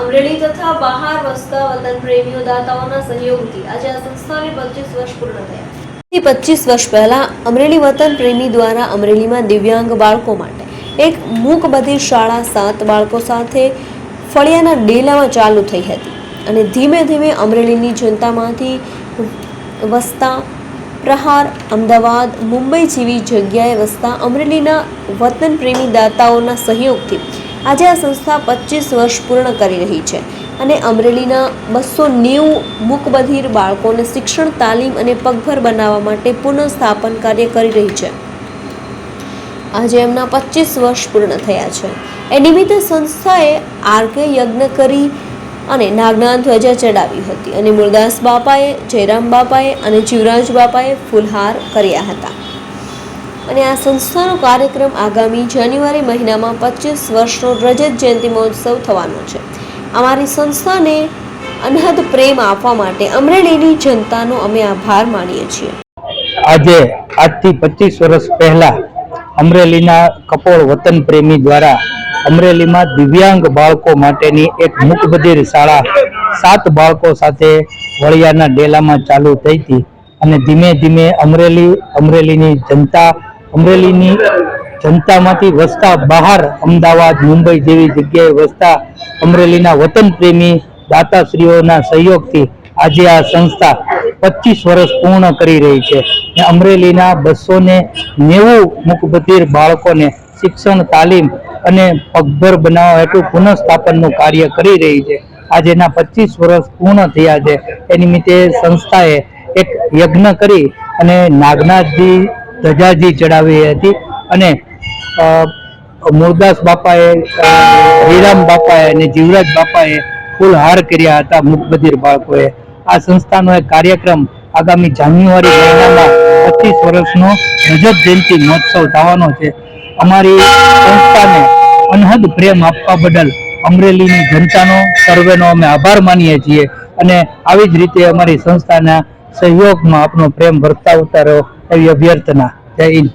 અમરેલી તથા બહાર વસતા વતન પ્રેમીઓ દાતાઓના સહયોગથી આજે આ સંસ્થાને 25 વર્ષ પૂર્ણ થયા. 25 વર્ષ પહેલા અમરેલી વતન પ્રેમી દ્વારા અમરેલીમાં દિવ્યાંગ બાળકો માટે એક મૂક બધિર શાળા 7 બાળકો સાથે ફળિયાના ડેલામાં ચાલુ થઈ હતી અને ધીમે ધીમે અમરેલીની જનતામાંથી વસતા પ્રહાર, અમદાવાદ, મુંબઈ જેવી જગ્યાએ વસતા અમરેલીના વતન પ્રેમી દાતાઓના સહયોગથી આજે આ સંસ્થા 25 વર્ષ પૂર્ણ કરી રહી છે અને અમરેલીના 290 મૂકબધિર બાળકોને શિક્ષણ, તાલીમ અને પગભર બનાવવા માટે પુનઃસ્થાપન કાર્ય કરી રહી છે. આજે એમના 25 વર્ષ પૂર્ણ થયા છે. એ નિમિત્તે સંસ્થાએ આરકે યજ્ઞ કરી અને નાગના ધ્વજા ચડાવી હતી અને મૂળદાસ બાપાએ, જયરામ બાપાએ અને જીવરાજ બાપાએ ફૂલહાર કર્યા હતા અને આ સંસ્થાનો કાર્યક્રમ આગામી જાન્યુઆરી મહિનામાં 25 વર્ષનો રજત જયંતિ મહોત્સવ થવાનો છે. અમારી સંસ્થાને અનહદ પ્રેમ આપવા માટે અમરેલીની જનતાનો અમે આભાર માનીએ છીએ. આજથી 25 વર્ષ પહેલા અમરેલીના કપોળ વતન પ્રેમી દ્વારા અમરેલીમાં દિવ્યાંગ બાળકો માટેની એક મૂકબધિર શાળા 7 બાળકો સાથે વળિયાના ડેલામાં ચાલુ થઈ હતી અને ધીમે ધીમે અમરેલીની જનતામાંથી વસતા બહાર અમદાવાદ, મુંબઈ જેવી જગ્યાએ વસતા અમરેલીના વતન પ્રેમી દાતાશ્રીઓના સહયોગથી આજે આ સંસ્થા 25 વર્ષ પૂર્ણ કરી રહી છે. અમરેલીના 290 મૂકબધિર બાળકોને શિક્ષણ, તાલીમ અને પગભર બનાવવા હેતુ પુનઃસ્થાપનનું કાર્ય કરી રહી છે. આજેના 25 વર્ષ પૂર્ણ થયા છે. એ નિમિત્તે સંસ્થાએ એક યજ્ઞ કરી અને નાગનાથજી ધજાજી ચડાવી હતી અને મૂળદાસ બાપાએ, હરિરામ બાપાએ અને જીવરાજ બાપાએ ફૂલહાર કર્યા હતા મૂકબધિર બાળકોએ. આ સંસ્થાનો એક કાર્યક્રમ આગામી જાન્યુઆરી મહિનામાં 25 વર્ષનો રજત જયંતિ મહોત્સવ થવાનો છે. અમારી સંસ્થાને અનહદ પ્રેમ આપવા બદલ અમરેલીની જનતાનો, સર્વેનો અમે આભાર માનીએ છીએ અને આવી જ રીતે અમારી સંસ્થાના સહયોગમાં આપનો પ્રેમ વર્તાવતા રહો એવી અભ્યર્થના. જય હિન્દ.